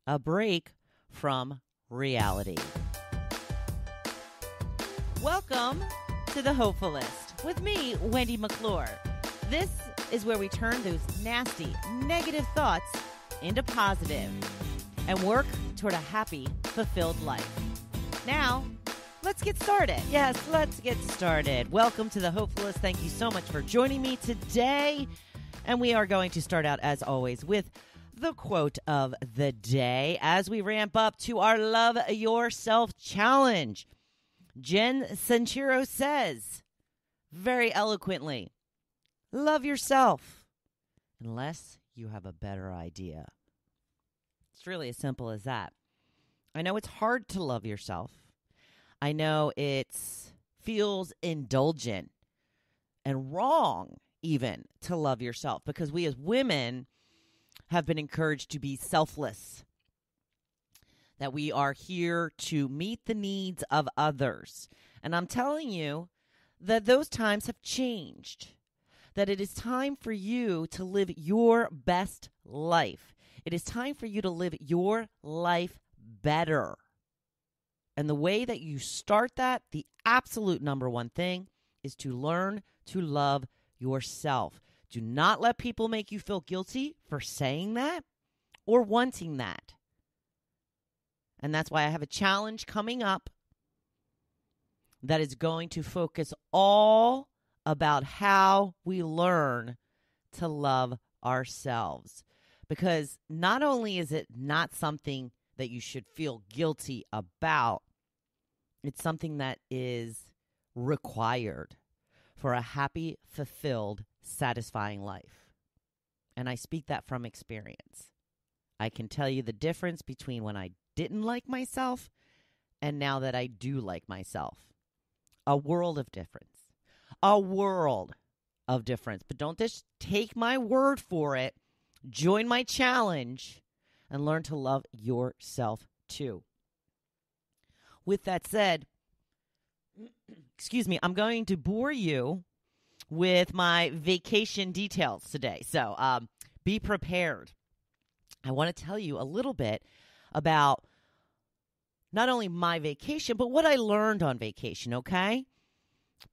a break from reality. Welcome to the Hopefulist with me, Wendy McClure. This is where we turn those nasty, negative thoughts into positive and work toward a happy, fulfilled life. Now, let's get started. Yes, let's get started. Welcome to the Hopefulist. Thank you so much for joining me today. And we are going to start out, as always, with the quote of the day as we ramp up to our Love Yourself Challenge. Jen Sincero says, very eloquently, love yourself unless you have a better idea. It's really as simple as that. I know it's hard to love yourself. I know it feels indulgent and wrong even to love yourself because we as women have been encouraged to be selfless, that we are here to meet the needs of others. And I'm telling you that those times have changed, that it is time for you to live your best life. It is time for you to live your life better. And the way that you start that, the absolute number one thing, is to learn to love yourself. Do not let people make you feel guilty for saying that or wanting that. And that's why I have a challenge coming up that is going to focus all about how we learn to love ourselves. Because not only is it not something that you should feel guilty about, it's something that is required for a happy, fulfilled, satisfying life. And I speak that from experience. I can tell you the difference between when I didn't like myself and now that I do like myself. A world of difference. A world of difference. But don't just take my word for it. Join my challenge and learn to love yourself too. With that said, I'm going to bore you with my vacation details today. So be prepared. I want to tell you a little bit about not only my vacation, but what I learned on vacation, okay?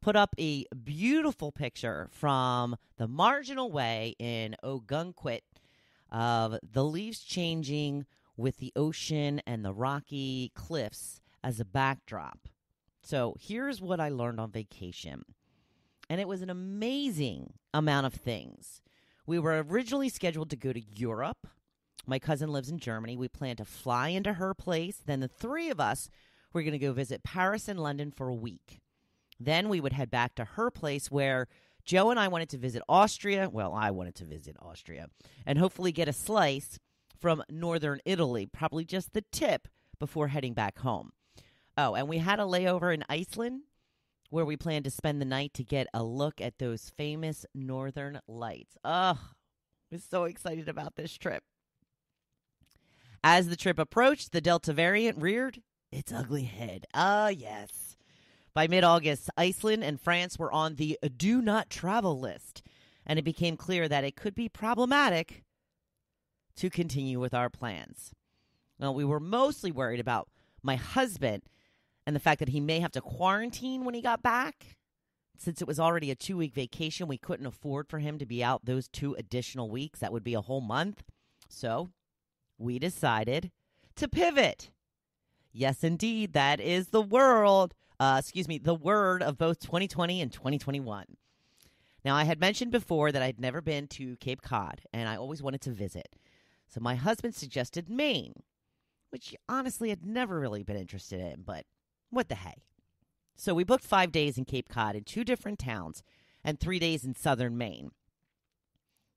Put up a beautiful picture from the Marginal Way in Ogunquit of the leaves changing with the ocean and the rocky cliffs as a backdrop. So here's what I learned on vacation. And it was an amazing amount of things. We were originally scheduled to go to Europe. My cousin lives in Germany. We planned to fly into her place. Then the three of us were going to go visit Paris and London for a week. Then we would head back to her place where Joe and I wanted to visit Austria. Well, I wanted to visit Austria and hopefully get a slice from northern Italy, probably just the tip before heading back home. Oh, and we had a layover in Iceland where we planned to spend the night to get a look at those famous northern lights. I was so excited about this trip. As the trip approached, the Delta variant reared its ugly head. Yes. By mid-August, Iceland and France were on the do not travel list, and it became clear that it could be problematic to continue with our plans. Well, we were mostly worried about my husband and the fact that he may have to quarantine when he got back. Since it was already a 2-week vacation, we couldn't afford for him to be out those 2 additional weeks. That would be a whole month. So we decided to pivot. Yes, indeed, that is the word of both 2020 and 2021. Now, I had mentioned before that I'd never been to Cape Cod, and I always wanted to visit. So my husband suggested Maine, which honestly I'd never really been interested in, but what the hey. So we booked 5 days in Cape Cod in 2 different towns and 3 days in southern Maine.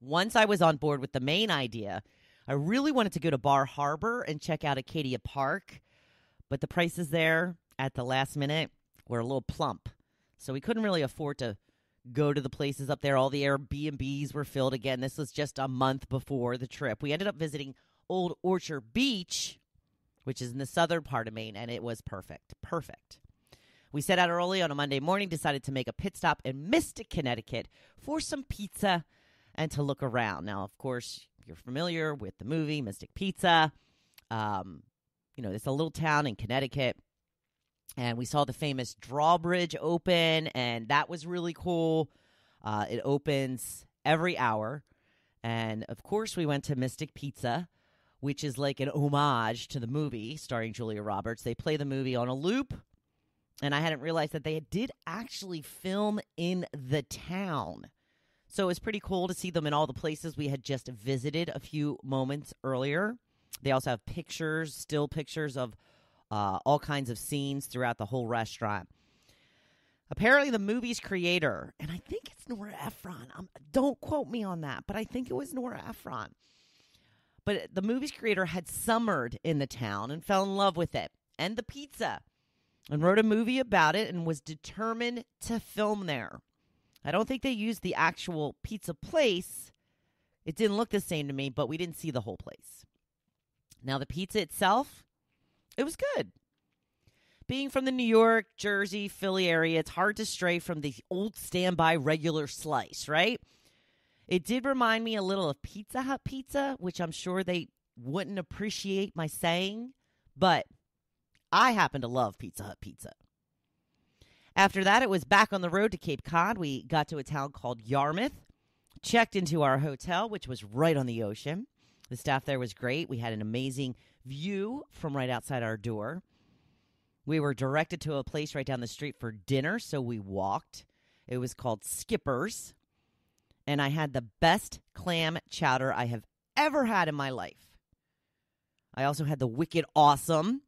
Once I was on board with the Maine idea, I really wanted to go to Bar Harbor and check out Acadia Park, but the prices there at the last minute were a little plump. So we couldn't really afford to go to the places up there. All the Airbnbs were filled again. This was just a month before the trip. We ended up visiting Old Orchard Beach, which is in the southern part of Maine, and it was perfect. Perfect. We set out early on a Monday morning, decided to make a pit stop in Mystic, Connecticut for some pizza and to look around. Now, of course, if you're familiar with the movie Mystic Pizza, It's a little town in Connecticut. And we saw the famous drawbridge open, and that was really cool. It opens every hour. And, of course, we went to Mystic Pizza, which is like an homage to the movie starring Julia Roberts. They play the movie on a loop, and I hadn't realized that they did actually film in the town. So it was pretty cool to see them in all the places we had just visited a few moments earlier. They also have pictures, still pictures of all kinds of scenes throughout the whole restaurant. Apparently, the movie's creator, and I think it's Nora Ephron. Don't quote me on that, but I think it was Nora Ephron. But the movie's creator had summered in the town and fell in love with it and the pizza and wrote a movie about it and was determined to film there. I don't think they used the actual pizza place. It didn't look the same to me, but we didn't see the whole place. Now, the pizza itself, it was good. Being from the New York, Jersey, Philly area, it's hard to stray from the old standby regular slice, right? It did remind me a little of Pizza Hut pizza, which I'm sure they wouldn't appreciate my saying, but I happen to love Pizza Hut pizza. After that, it was back on the road to Cape Cod. We got to a town called Yarmouth, checked into our hotel, which was right on the ocean. The staff there was great. We had an amazing view from right outside our door. We were directed to a place right down the street for dinner, so we walked. It was called Skipper's, and I had the best clam chowder I have ever had in my life. I also had the Wicked Awesome,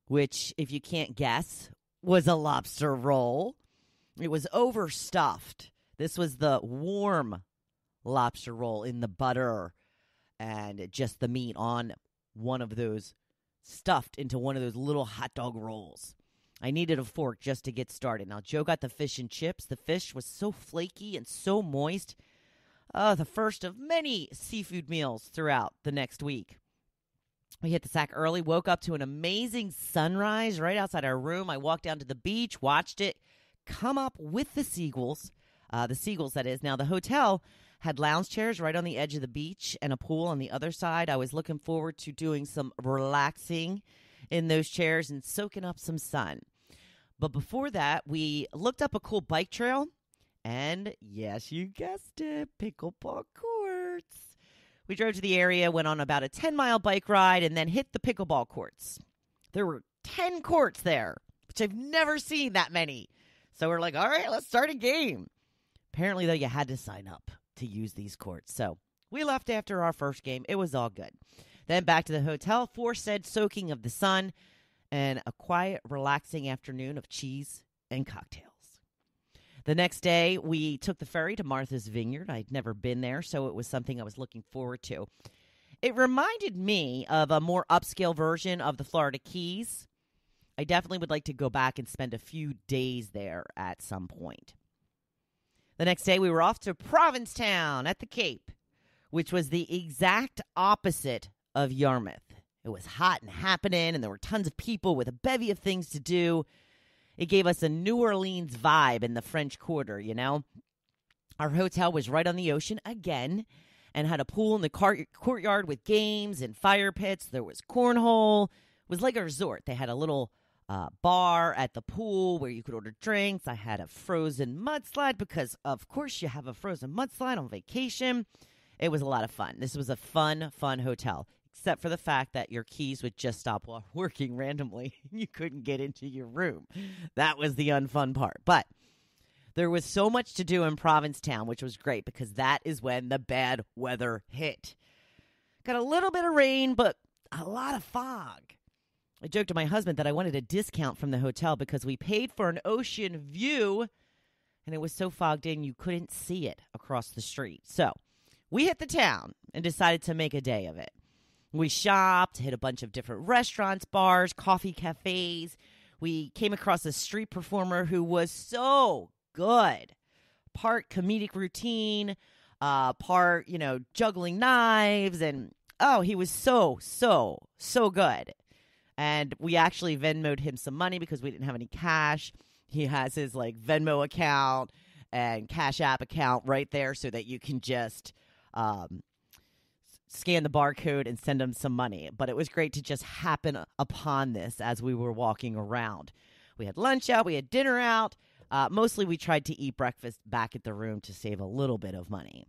which, if you can't guess, was a lobster roll. It was overstuffed. This was the warm lobster roll in the butter and just the meat on one of those, stuffed into one of those little hot dog rolls. I needed a fork just to get started. Now, Joe got the fish and chips. The fish was so flaky and so moist. The first of many seafood meals throughout the next week. We hit the sack early, woke up to an amazing sunrise right outside our room. I walked down to the beach, watched it come up with the seagulls, that is. Now, the hotel had lounge chairs right on the edge of the beach and a pool on the other side. I was looking forward to doing some relaxing in those chairs and soaking up some sun. But before that, we looked up a cool bike trail, and yes, you guessed it, pickleball courts. We drove to the area, went on about a 10-mile bike ride, and then hit the pickleball courts. There were 10 courts there, which I've never seen that many. So we're like, all right, let's start a game. Apparently, though, you had to sign up to use these courts. So we left after our first game. It was all good. Then back to the hotel for said soaking of the sun and a quiet, relaxing afternoon of cheese and cocktails. The next day, we took the ferry to Martha's Vineyard. I'd never been there, so it was something I was looking forward to. It reminded me of a more upscale version of the Florida Keys. I definitely would like to go back and spend a few days there at some point. The next day, we were off to Provincetown at the Cape, which was the exact opposite of Yarmouth. It was hot and happening, and there were tons of people with a bevy of things to do. It gave us a New Orleans vibe in the French Quarter, you know? Our hotel was right on the ocean again and had a pool in the courtyard with games and fire pits. There was cornhole. It was like a resort. They had a little bar at the pool where you could order drinks. I had a frozen mudslide because, of course, you have a frozen mudslide on vacation. It was a lot of fun. This was a fun hotel, except for the fact that your keys would just stop working randomly. You couldn't get into your room. That was the unfun part. But there was so much to do in Provincetown, which was great because that is when the bad weather hit. Got a little bit of rain, but a lot of fog. I joked to my husband that I wanted a discount from the hotel because we paid for an ocean view, and it was so fogged in you couldn't see it across the street. So we hit the town and decided to make a day of it. We shopped, hit a bunch of different restaurants, bars, coffee cafes. We came across a street performer who was so good. Part comedic routine, part, juggling knives. And, he was so good. And we actually Venmo'd him some money because we didn't have any cash. He has his, Venmo account and Cash App account right there so that you can just scan the barcode and send them some money. But it was great to just happen upon this as we were walking around. We had lunch out. We had dinner out. Mostly we tried to eat breakfast back at the room to save a little bit of money.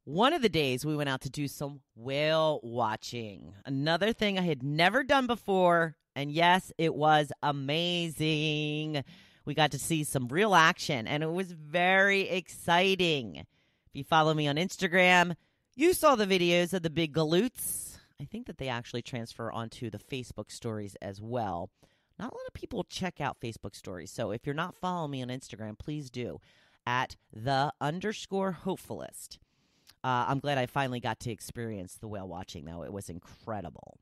One of the days we went out to do some whale watching. Another thing I had never done before. And yes, it was amazing. We got to see some real action, and it was very exciting. If you follow me on Instagram, you saw the videos of the big galoots. I think that they actually transfer onto the Facebook stories as well. Not a lot of people check out Facebook stories, so if you're not following me on Instagram, please do, at _Hopefulist. I'm glad I finally got to experience the whale watching, though. It was incredible.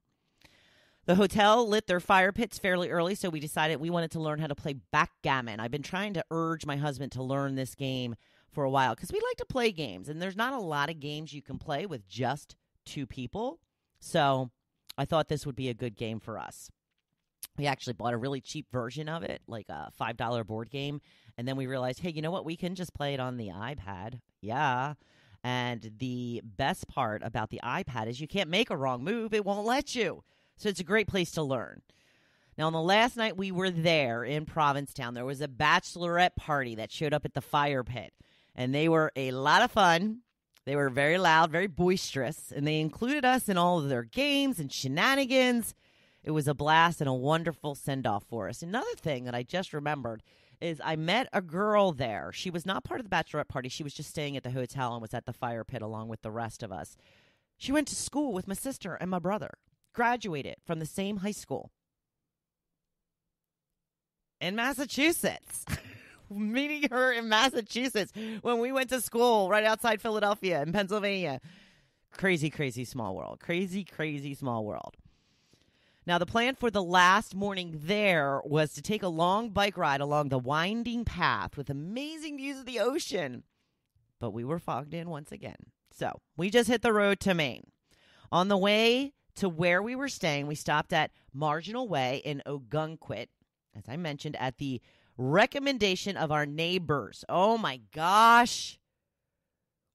The hotel lit their fire pits fairly early, so we decided we wanted to learn how to play backgammon. I've been trying to urge my husband to learn this game for a while because we like to play games, and there's not a lot of games you can play with just two people. So I thought this would be a good game for us. We actually bought a really cheap version of it, like a $5 board game, and then we realized, hey, you know what? We can just play it on the iPad. Yeah. And the best part about the iPad is you can't make a wrong move. It won't let you. So it's a great place to learn. Now, on the last night we were there in Provincetown, there was a bachelorette party that showed up at the fire pit. And they were a lot of fun. They were very loud, very boisterous. And they included us in all of their games and shenanigans. It was a blast and a wonderful send-off for us. Another thing that I just remembered is I met a girl there. She was not part of the bachelorette party. She was just staying at the hotel and was at the fire pit along with the rest of us. She went to school with my sister and my brother. Graduated from the same high school in Massachusetts. Meeting her in Massachusetts when we went to school right outside Philadelphia in Pennsylvania. Crazy, crazy small world. Crazy, crazy small world. Now, the plan for the last morning there was to take a long bike ride along the winding path with amazing views of the ocean. But we were fogged in once again. So we just hit the road to Maine. On the way to where we were staying, we stopped at Marginal Way in Ogunquit, as I mentioned, at the recommendation of our neighbors. Oh, my gosh.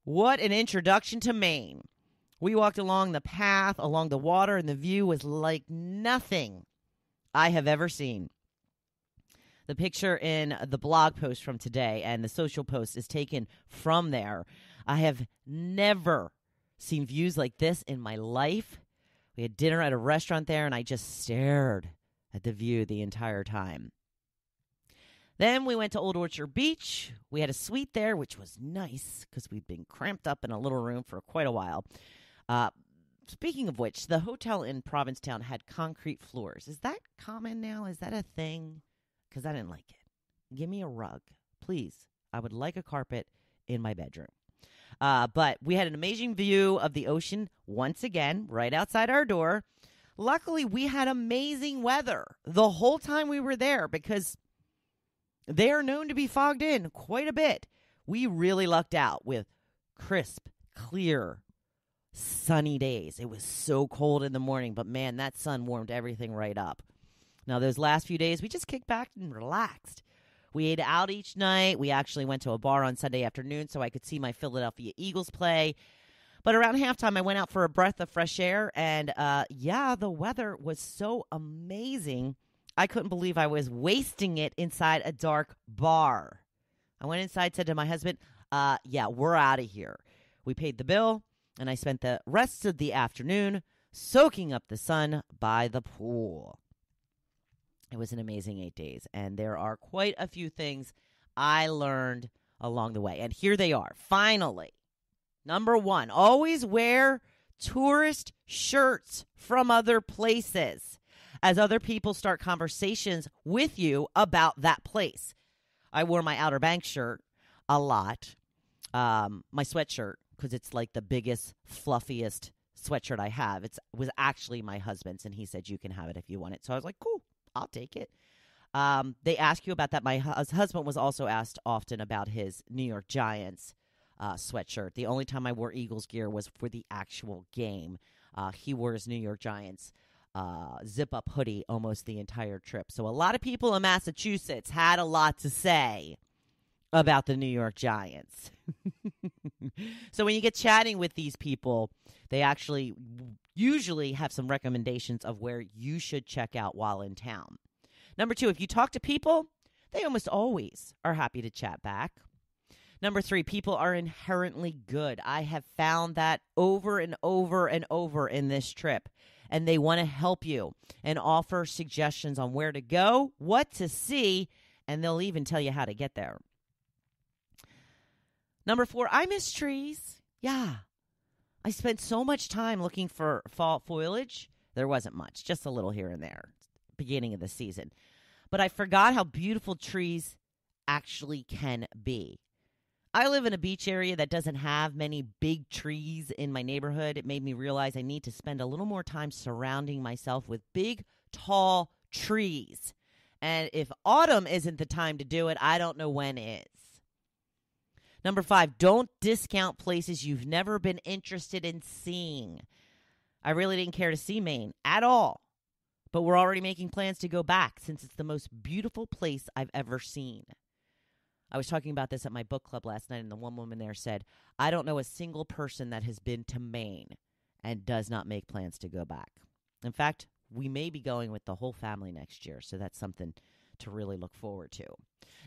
What an introduction to Maine. We walked along the path, along the water, and the view was like nothing I have ever seen. The picture in the blog post from today and the social post is taken from there. I have never seen views like this in my life. We had dinner at a restaurant there, and I just stared at the view the entire time. Then we went to Old Orchard Beach. We had a suite there, which was nice because we'd been cramped up in a little room for quite a while. Speaking of which, the hotel in Provincetown had concrete floors. Is that common now? Is that a thing? Because I didn't like it. Give me a rug, please. I would like a carpet in my bedroom. But we had an amazing view of the ocean once again, right outside our door. Luckily, we had amazing weather the whole time we were there because they are known to be fogged in quite a bit. We really lucked out with crisp, clear, sunny days. It was so cold in the morning, but man, that sun warmed everything right up. Now, those last few days, we just kicked back and relaxed. We ate out each night. We actually went to a bar on Sunday afternoon so I could see my Philadelphia Eagles play. But around halftime, I went out for a breath of fresh air, and the weather was so amazing. I couldn't believe I was wasting it inside a dark bar. I went inside, said to my husband, we're out of here. We paid the bill, and I spent the rest of the afternoon soaking up the sun by the pool. It was an amazing 8 days, and there are quite a few things I learned along the way. And here they are, finally. Number one, always wear tourist shirts from other places as other people start conversations with you about that place. I wore my Outer Banks shirt a lot, my sweatshirt, because it's like the biggest, fluffiest sweatshirt I have. It was actually my husband's, and he said, you can have it if you want it. So I was like, cool, I'll take it. They ask you about that. My husband was also asked often about his New York Giants sweatshirt. The only time I wore Eagles gear was for the actual game. He wore his New York Giants zip-up hoodie almost the entire trip. So a lot of people in Massachusetts had a lot to say about the New York Giants. So when you get chatting with these people, they actually usually have some recommendations of where you should check out while in town. Number 2, if you talk to people, they almost always are happy to chat back. Number 3, people are inherently good. I have found that over and over and over in this trip. And they want to help you and offer suggestions on where to go, what to see, and they'll even tell you how to get there. Number 4, I miss trees. Yeah. I spent so much time looking for fall foliage. There wasn't much, just a little here and there, beginning of the season. But I forgot how beautiful trees actually can be. I live in a beach area that doesn't have many big trees in my neighborhood. It made me realize I need to spend a little more time surrounding myself with big, tall trees. And if autumn isn't the time to do it, I don't know when is. Number 5, don't discount places you've never been interested in seeing. I really didn't care to see Maine at all, but we're already making plans to go back since it's the most beautiful place I've ever seen. I was talking about this at my book club last night, and the one woman there said, I don't know a single person that has been to Maine and does not make plans to go back. In fact, we may be going with the whole family next year, so that's something to really look forward to.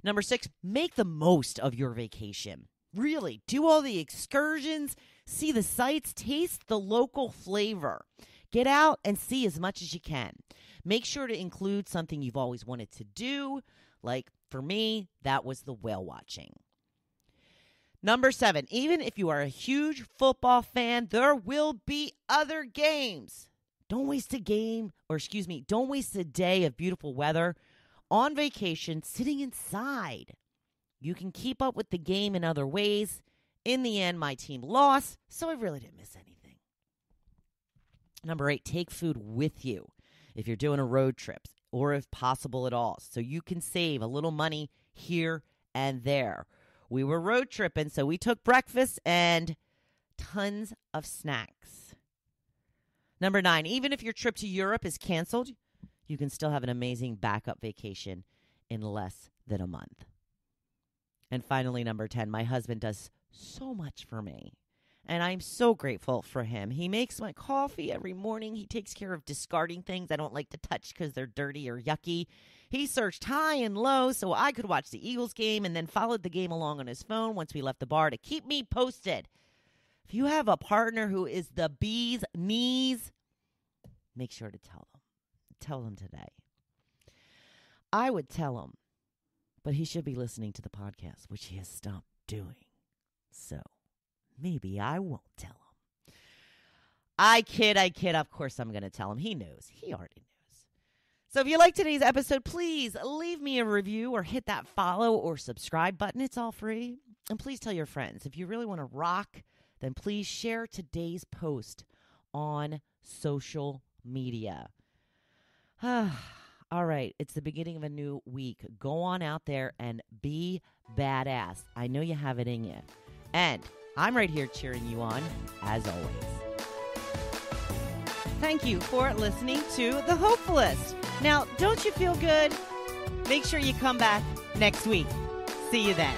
Number 6, make the most of your vacation. Really, do all the excursions, see the sights, taste the local flavor. Get out and see as much as you can. Make sure to include something you've always wanted to do, like for me, that was the whale watching. Number 7, even if you are a huge football fan, there will be other games. Don't waste a day of beautiful weather on vacation sitting inside. You can keep up with the game in other ways. In the end, my team lost, so I really didn't miss anything. Number 8, take food with you if you're doing a road trip, or if possible at all, so you can save a little money here and there. We were road tripping, so we took breakfast and tons of snacks. Number 9, even if your trip to Europe is canceled, you can still have an amazing backup vacation in less than a month. And finally, number 10, my husband does so much for me. And I'm so grateful for him. He makes my coffee every morning. He takes care of discarding things I don't like to touch because they're dirty or yucky. He searched high and low so I could watch the Eagles game and then followed the game along on his phone once we left the bar to keep me posted. If you have a partner who is the bee's knees, make sure to tell them. Tell them today. I would tell him, but he should be listening to the podcast, which he has stopped doing. So maybe I won't tell him. I kid. Of course I'm going to tell him. He knows. He already knows. So if you like today's episode, please leave me a review or hit that follow or subscribe button. It's all free. And please tell your friends. If you really want to rock, then please share today's post on social media. All right. It's the beginning of a new week. Go on out there and be badass. I know you have it in you. And I'm right here cheering you on, as always. Thank you for listening to The Hopefulist. Now, don't you feel good? Make sure you come back next week. See you then.